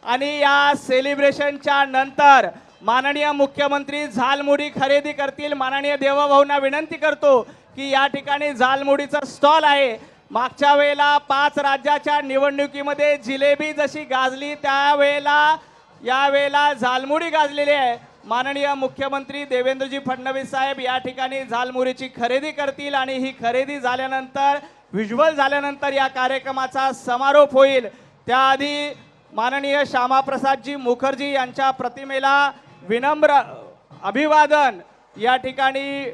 आणि या सेलिब्रेशनच्या नंतर माननीय मुख्यमंत्री झालमुडी खरेदी करतील। माननीय देवभाऊंना विनंती करतो की या ठिकाणी झालमुडीचा स्टॉल आहे। मागच्या वेळेला 5 राज्याच्या निवडणुकीमध्ये जिलेबी जशी गाजली त्यावेळेला यावेळेला झालमुडी गाजलेली आहे। माननीय मुख्यमंत्री देवेंद्रजी फडणवीस साहेब या ठिकाणी झालमुडीची खरेदी करतील आणि ही खरेदी झाल्यानंतर व्हिज्युअल झाल्यानंतर या कार्यक्रमाचा समारोप होईल। त्याआधी माननीय श्यामाप्रसादजी मुखर्जी यांच्या प्रतिमेला विनम्र अभिवादन या ठिकाणी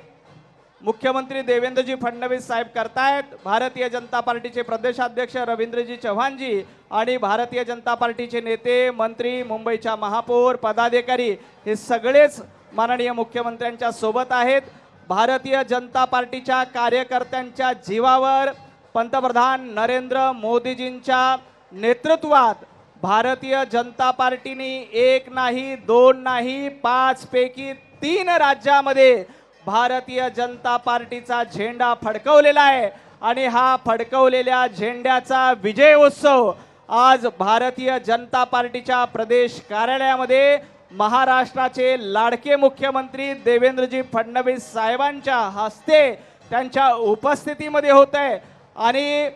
मुख्यमंत्री देवेंद्रजी फडणवीस साहेब करतायत। भारतीय जनता पार्टीचे प्रदेशाध्यक्ष रवींद्रजी चव्हाणजी आणि भारतीय जनता पार्टीचे नेते मंत्री मुंबईच्या महापौर पदाधिकारी हे सगळेच माननीय मुख्यमंत्र्यांच्या सोबत आहेत। भारतीय जनता पार्टीच्या कार्यकर्त्यांच्या जीवावर पंतप्रधान नरेंद्र मोदीजींच्या नेतृत्वात भारतीय जनता पार्टीने 1 नाही 2 नाही 5 पैकी 3 राज्यामध्ये भारतीय जनता पार्टीचा झेंडा फडकवलेला आहे आणि हा फडकवलेल्या झेंड्याचा विजय उत्सव आज भारतीय जनता पार्टीच्या प्रदेश कार्यालयामध्ये महाराष्ट्राचे लाडके मुख्यमंत्री देवेंद्रजी फडणवीस साहेबांच्या हस्ते त्यांच्या उपस्थितीमध्ये होत आहे। आणि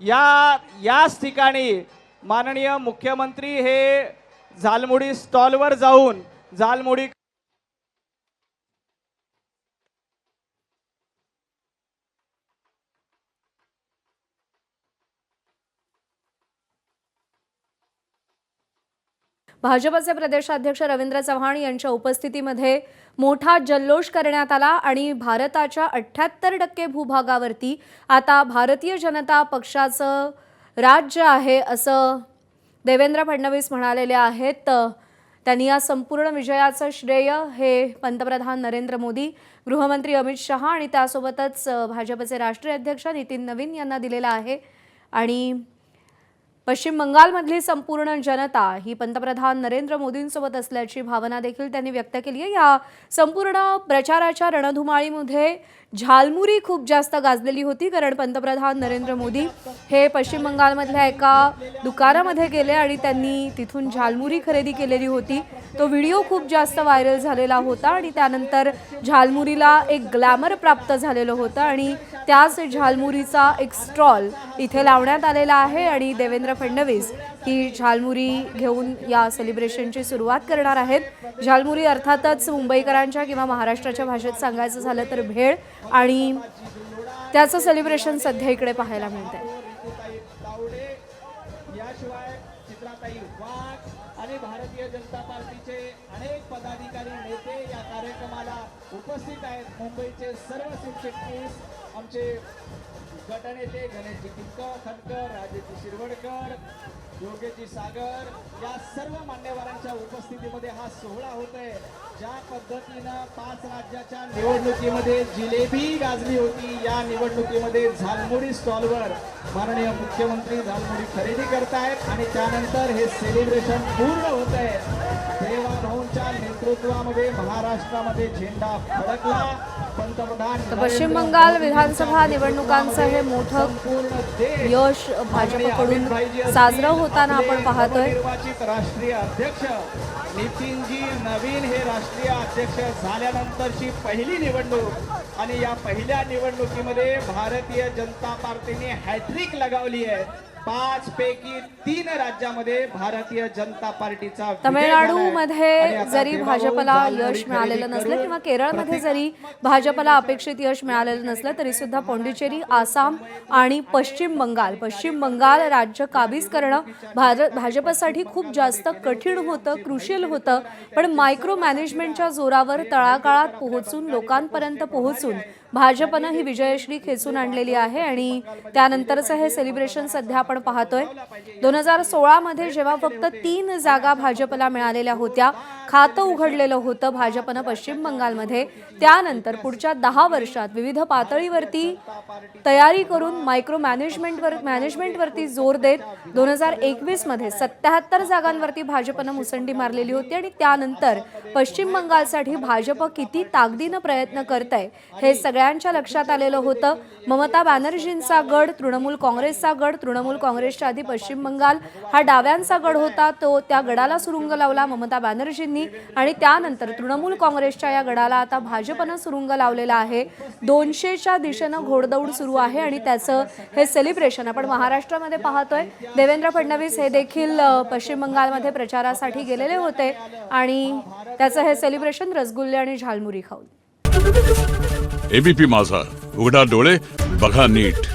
याच ठिकाणी माननीय मुख्यमंत्री हे झालमुडी स्टॉलवर जाऊन झालमुडी भाजपचे प्रदेशाध्यक्ष रवींद्र चव्हाण यांच्या उपस्थितीमध्ये मोठा जल्लोष करण्यात आला आणि भारताच्या 78% भूभागावरती आता भारतीय जनता पक्षाचं राज्य आहे असं देवेंद्र फडणवीस म्हणालेले आहेत। त्यांनी या संपूर्ण विजयाचं श्रेय हे पंतप्रधान नरेंद्र मोदी, गृहमंत्री अमित शहा आणि त्यासोबतच भाजपचे राष्ट्रीय अध्यक्ष नितीन नवीन यांना दिलेलं आहे। आणि पश्चिम बंगालमधली संपूर्ण जनता ही पंतप्रधान नरेंद्र मोदींसोबत असल्याची भावना देखील त्यांनी व्यक्त केली आहे। या संपूर्ण प्रचाराच्या रणधुमाळीमध्ये झालमुरी खूप जास्त गाजलेली होती, कारण पंतप्रधान नरेंद्र मोदी हे पश्चिम बंगालमधल्या एका दुकानामध्ये गेले आणि त्यांनी तिथून झालमुरी खरेदी केलेली होती। तो व्हिडिओ खूप जास्त व्हायरल झालेला होता आणि त्यानंतर झालमुरीला एक ग्लॅमर प्राप्त झालेलं होतं आणि त्याच झालमुरीचा एक स्टॉल इथे लावण्यात आलेला आहे आणि देवेंद्र फडणवीस ही झालमुरी घेऊन या सेलिब्रेशनची सुरुवात करणार आहेत। झालमुरी अर्थातच मुंबईकरांच्या किंवा महाराष्ट्राच्या भाषेत सांगायचं झालं तर भेळ, आणि त्याचं सेलिब्रेशन सध्या इकडे पाहायला मिळतंय। आणि भारतीय जनता पार्टीचे अनेक पदाधिकारी नेते या कार्यक्रमाला उपस्थित आहेत। मुंबईचे सर्व सरचिटणीस आमचे गटनेते गणेशजी खनकर, राजेशजी शिरवडकर, योगेशजी सागर या सर्व मान्यवरांच्या उपस्थितीमध्ये हा सोहळा होतोय। ज्या पद्धतीनं 5 राज्याच्या निवडणुकीमध्ये जिलेबी गाजली होती, या निवडणुकीमध्ये झालमुडी स्टॉलवर माननीय मुख्यमंत्री झालमुडी खरेदी करतायत आणि त्यानंतर हे सेलिब्रेशन पूर्ण होत आहे। देवभाऊंच्या नेतृत्वामध्ये महाराष्ट्रामध्ये झेंडा फडकला। पंतप्रधान पश्चिम बंगाल विधानसभा निवडणुकांचं हे मोठं यश भाजपकडून साजरं होताना आपण पाहतोय। निर्वाचित राष्ट्रीय अध्यक्ष नितीनजी नवीन हे राष्ट्रीय अध्यक्ष झाल्यानंतरची पहिली निवडणूक आणि या पहिल्या निवडणुकीमध्ये भारतीय जनता पार्टीने हॅट्रिक लगावली आहे। 5 पैकी 3 राज्यामध्ये भारतीय जनता पार्टीचा तमिळनाडूमध्ये जरी भाजपला यश मिळालेलं नसलं किंवा केरळमध्ये जरी भाजपला अपेक्षित यश मिळालेलं नसलं तरी सुद्धा पॉंडिचेरी, आसाम आणि पश्चिम बंगाल राज्य काबीज करणं भाजपसाठी खूप जास्त कठीण होतं, क्रुशियल होतं। पण मायक्रो मॅनेजमेंटच्या जोरावर तळागाळात पोहोचून लोकांपर्यंत पोहोचून भाजपनं ही विजयश्री खेचून आणलेली आहे आणि त्यानंतरचं हे सेलिब्रेशन सध्या आपण पाहतोय। 2016 मध्ये जेव्हा फक्त 3 जागा भाजपला मिळालेल्या होत्या, खातं उघडलेलं होतं भाजपनं पश्चिम बंगालमध्ये, त्यानंतर पुढच्या 10 वर्षात विविध पातळीवरती तयारी करून मायक्रो मॅनेजमेंटवरती जोर देत 2021 मध्ये 77 जागांवरती भाजपनं मुसंडी मारलेली होती आणि त्यानंतर पश्चिम बंगालसाठी भाजप किती ताकदीनं प्रयत्न करतंय हे सगळ्या सगळ्यांच्या लक्षात आलेलं होतं. ममता बॅनर्जींचा गड, तृणमूल काँग्रेसचा गड, तृणमूल काँग्रेसच्या आधी पश्चिम बंगाल हा डाव्यांचा गड होता, तो त्या गडाला सुरुंग लावला ममता बॅनर्जींनी आणि त्यानंतर तृणमूल काँग्रेसच्या या गडाला आता भाजपनं सुरुंग लावलेला आहे. 200च्या दिशेनं घोडदौड सुरू आहे आणि त्याचं हे सेलिब्रेशन आपण महाराष्ट्रामध्ये पाहतोय. देवेंद्र फडणवीस हे देखील पश्चिम बंगालमध्ये प्रचारासाठी गेलेले होते आणि त्याचं हे सेलिब्रेशन रसगुल्ले आणि झालमुरी खाऊन. एबीपी माझा, उघडा डोळे बघा नीट.